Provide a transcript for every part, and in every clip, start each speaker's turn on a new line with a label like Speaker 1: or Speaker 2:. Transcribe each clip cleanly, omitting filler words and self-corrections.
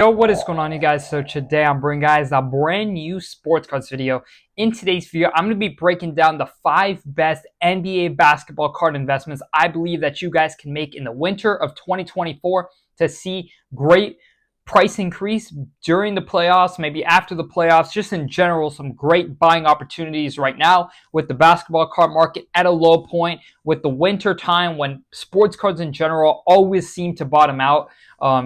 Speaker 1: Yo, what is going on, you guys? So today I'm bringing guys a brand new sports cards video. In today's video, I'm going to be breaking down the 5 best NBA basketball card investments I believe that you guys can make in the winter of 2024 to see great price increase during the playoffs, maybe after the playoffs, just in general, some great buying opportunities right now with the basketball card market at a low point, with the winter time when sports cards in general always seem to bottom out.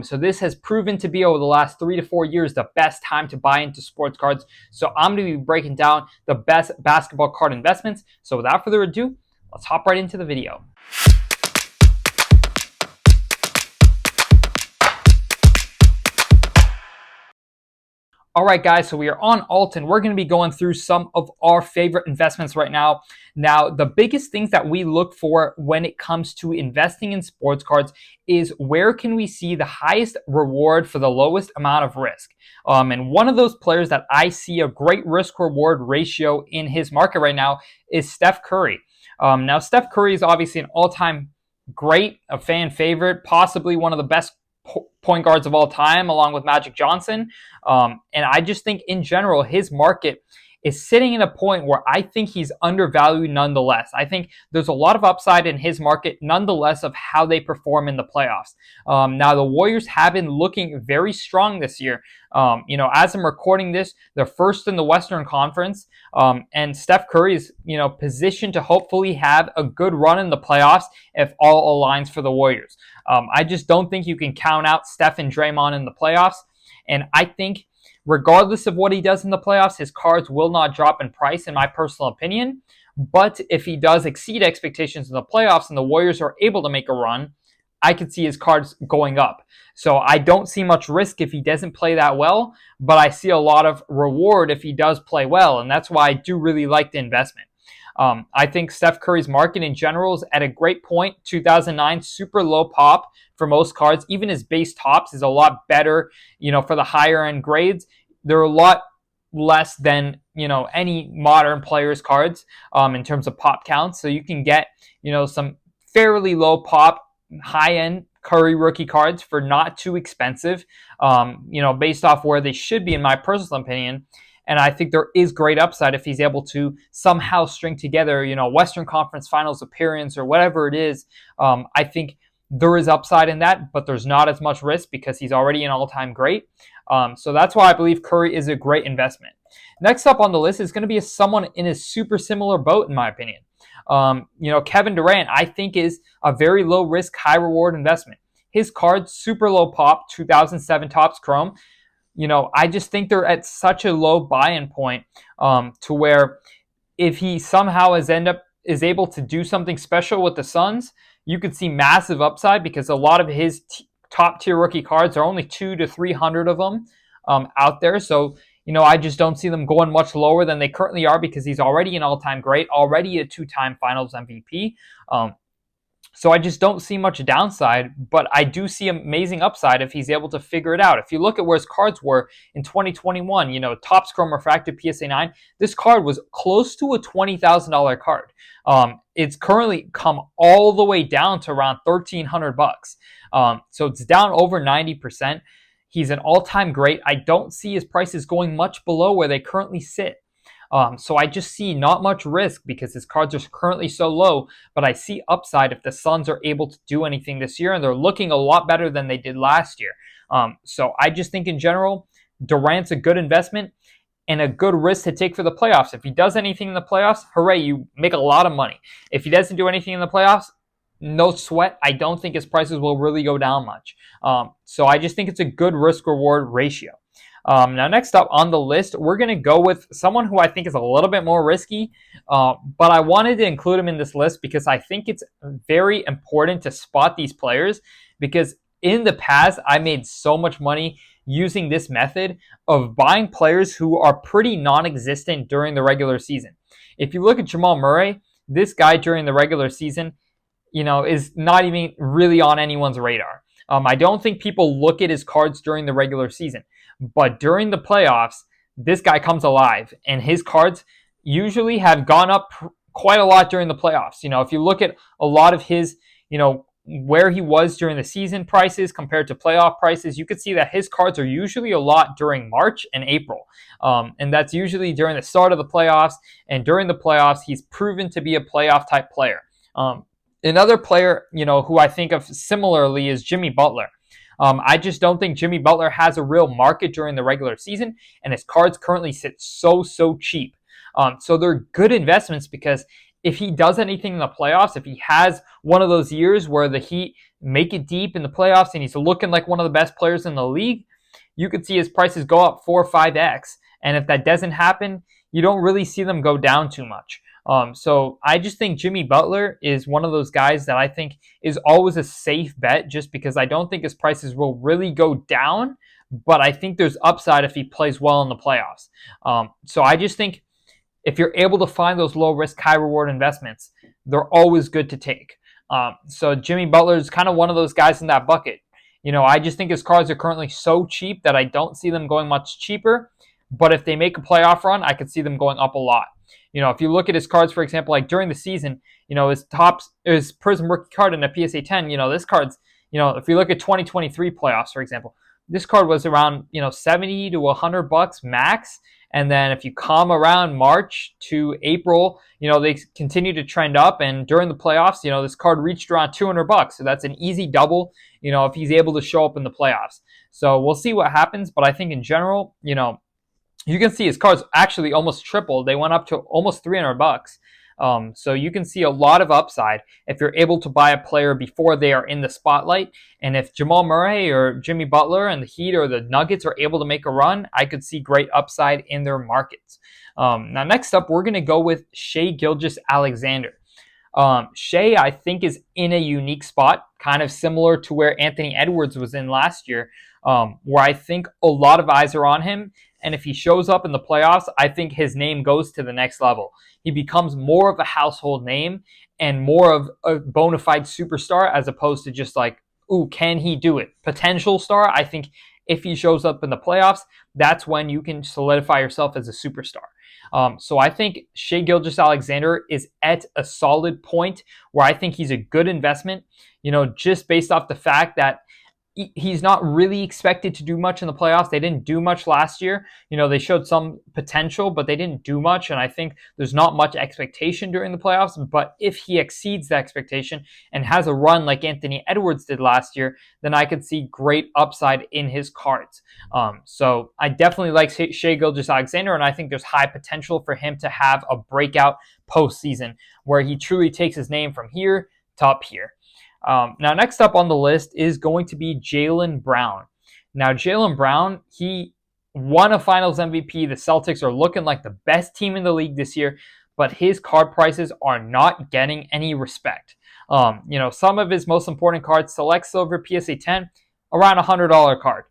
Speaker 1: So this has proven to be over the last 3 to 4 years the best time to buy into sports cards. So I'm going to be breaking down the best basketball card investments. So without further ado, let's hop right into the video. All right, guys, so we are on Alton. We're going to be going through some of our favorite investments right now. Now, the biggest things that we look for when it comes to investing in sports cards is where can we see the highest reward for the lowest amount of risk. And one of those players that I see a great risk-reward ratio in his market right now is Steph Curry. Now, Steph Curry is obviously an all-time great, a fan favorite, possibly one of the best point guards of all time, along with Magic Johnson. And I just think in general, his market is sitting in a point where I think he's undervalued nonetheless. I think there's a lot of upside in his market nonetheless of how they perform in the playoffs. Now, the Warriors have been looking very strong this year. As I'm recording this, they're first in the Western Conference, and Steph Curry is, positioned to hopefully have a good run in the playoffs if all aligns for the Warriors. I just don't think you can count out Steph and Draymond in the playoffs, and I think regardless of what he does in the playoffs, his cards will not drop in price, in my personal opinion. But if he does exceed expectations in the playoffs and the Warriors are able to make a run, I could see his cards going up. So I don't see much risk if he doesn't play that well, but I see a lot of reward if he does play well, and that's why I do really like the investment. I think Steph Curry's market in general is at a great point. 2009, super low pop for most cards. Even his base tops is a lot better, for the higher end grades. They're a lot less than, any modern players' cards in terms of pop counts. So you can get, some fairly low pop, high end Curry rookie cards for not too expensive, based off where they should be, in my personal opinion. And I think there is great upside if he's able to somehow string together, Western Conference Finals appearance or whatever it is. I think there is upside in that, but there's not as much risk because he's already an all-time great. So that's why I believe Curry is a great investment. Next up on the list is going to be someone in a super similar boat, in my opinion. Kevin Durant, I think, is a very low risk, high reward investment. His cards, super low pop, 2007 Topps Chrome. I just think they're at such a low buy-in point to where if he somehow is able to do something special with the Suns, you could see massive upside because a lot of his top-tier rookie cards are only 200 to 300 of them out there. So, I just don't see them going much lower than they currently are because he's already an all-time great, already a 2-time Finals MVP. So I just don't see much downside, but I do see amazing upside if he's able to figure it out. If you look at where his cards were in 2021, Topps Chrome Refracted PSA 9, this card was close to a $20,000 card. It's currently come all the way down to around $1,300. So it's down over 90%. He's an all-time great. I don't see his prices going much below where they currently sit. So I just see not much risk because his cards are currently so low, but I see upside if the Suns are able to do anything this year, and they're looking a lot better than they did last year. So I just think in general, Durant's a good investment and a good risk to take for the playoffs. If he does anything in the playoffs, hooray, you make a lot of money. If he doesn't do anything in the playoffs, no sweat. I don't think his prices will really go down much. So I just think it's a good risk-reward ratio. Now, next up on the list, we're going to go with someone who I think is a little bit more risky, but I wanted to include him in this list because I think it's very important to spot these players because in the past, I made so much money using this method of buying players who are pretty non-existent during the regular season. If you look at Jamal Murray, this guy during the regular season, is not even really on anyone's radar. I don't think people look at his cards during the regular season. But during the playoffs, this guy comes alive, and his cards usually have gone up quite a lot during the playoffs. If you look at a lot of his, where he was during the season prices compared to playoff prices, you could see that his cards are usually a lot during March and April. And that's usually during the start of the playoffs. And during the playoffs, he's proven to be a playoff type player. Another player, who I think of similarly is Jimmy Butler. I just don't think Jimmy Butler has a real market during the regular season, and his cards currently sit so cheap. So they're good investments because if he does anything in the playoffs, if he has one of those years where the Heat make it deep in the playoffs and he's looking like one of the best players in the league, you could see his prices go up 4 or 5x. And if that doesn't happen, you don't really see them go down too much. So I just think Jimmy Butler is one of those guys that I think is always a safe bet just because I don't think his prices will really go down, but I think there's upside if he plays well in the playoffs. So I just think if you're able to find those low risk, high reward investments, they're always good to take. So Jimmy Butler is kind of one of those guys in that bucket. I just think his cards are currently so cheap that I don't see them going much cheaper. But if they make a playoff run, I could see them going up a lot. If you look at his cards, for example, like during the season, his Prism rookie card in a PSA 10, this card's, if you look at 2023 playoffs, for example, this card was around, $70 to $100 max. And then if you come around March to April, they continue to trend up. And during the playoffs, this card reached around $200. So that's an easy double, if he's able to show up in the playoffs. So we'll see what happens. But I think in general, you can see his cards actually almost tripled. They went up to almost $300. So you can see a lot of upside if you're able to buy a player before they are in the spotlight. And if Jamal Murray or Jimmy Butler and the Heat or the Nuggets are able to make a run, I could see great upside in their markets. Now, next up, we're going to go with Shai Gilgeous-Alexander. Shai, I think, is in a unique spot, kind of similar to where Anthony Edwards was in last year, where I think a lot of eyes are on him. And if he shows up in the playoffs, I think his name goes to the next level. He becomes more of a household name and more of a bona fide superstar as opposed to just like, ooh, can he do it? Potential star. I think if he shows up in the playoffs, that's when you can solidify yourself as a superstar. So I think Shai Gilgeous-Alexander is at a solid point where I think he's a good investment, just based off the fact that he's not really expected to do much in the playoffs. They didn't do much last year. They showed some potential, but they didn't do much. And I think there's not much expectation during the playoffs. But if he exceeds the expectation and has a run like Anthony Edwards did last year, then I could see great upside in his cards. So I definitely like Shai Gilgeous-Alexander, and I think there's high potential for him to have a breakout postseason where he truly takes his name from here to up here. Now, next up on the list is going to be Jaylen Brown. Now, Jaylen Brown, he won a Finals MVP. The Celtics are looking like the best team in the league this year, but his card prices are not getting any respect. Some of his most important cards, Select Silver PSA 10, around $100 card.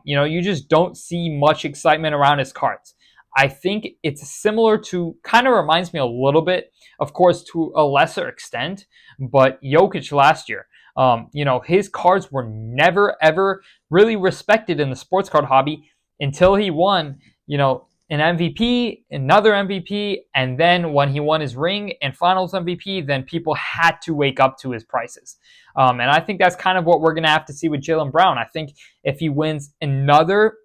Speaker 1: You just don't see much excitement around his cards. I think it's similar to, kind of reminds me a little bit, of course, to a lesser extent, but Jokic last year. His cards were never, ever really respected in the sports card hobby until he won, an MVP, another MVP, and then when he won his ring and finals MVP, then people had to wake up to his prices. And I think that's kind of what we're going to have to see with Jaylen Brown. I think if he wins another,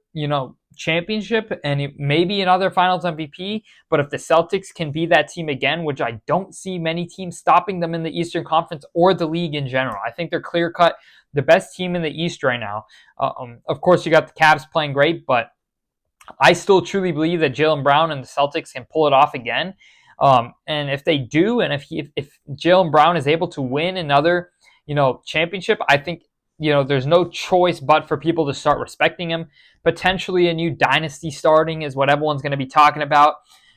Speaker 1: championship and maybe another finals MVP, but if the Celtics can be that team again, which I don't see many teams stopping them in the Eastern Conference or the league in general. I think they're clear-cut the best team in the East right now. Of course, you got the Cavs playing great, but I still truly believe that Jaylen Brown and the Celtics can pull it off again. And if they do, and if Jaylen Brown is able to win another, championship, I think there's no choice but for people to start respecting him. Potentially a new dynasty starting is what everyone's going to be talking about.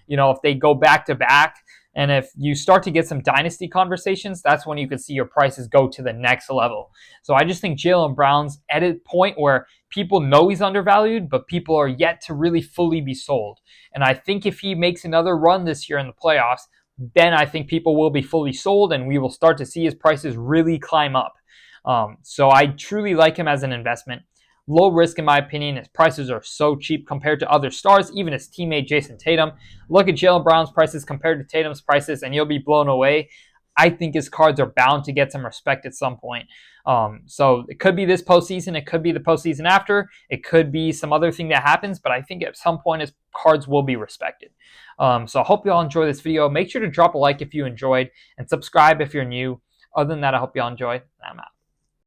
Speaker 1: If they go back to back, and if you start to get some dynasty conversations, that's when you can see your prices go to the next level. So I just think Jaylen Brown's at a point where people know he's undervalued, but people are yet to really fully be sold. And I think if he makes another run this year in the playoffs, then I think people will be fully sold and we will start to see his prices really climb up. So I truly like him as an investment. Low risk, in my opinion. His prices are so cheap compared to other stars, even his teammate Jason Tatum. Look at Jaylen Brown's prices compared to Tatum's prices, and you'll be blown away. I think his cards are bound to get some respect at some point. So it could be this postseason. It could be the postseason after. It could be some other thing that happens. But I think at some point his cards will be respected. So I hope you all enjoy this video. Make sure to drop a like if you enjoyed and subscribe if you're new. Other than that, I hope you all enjoy. I'm out.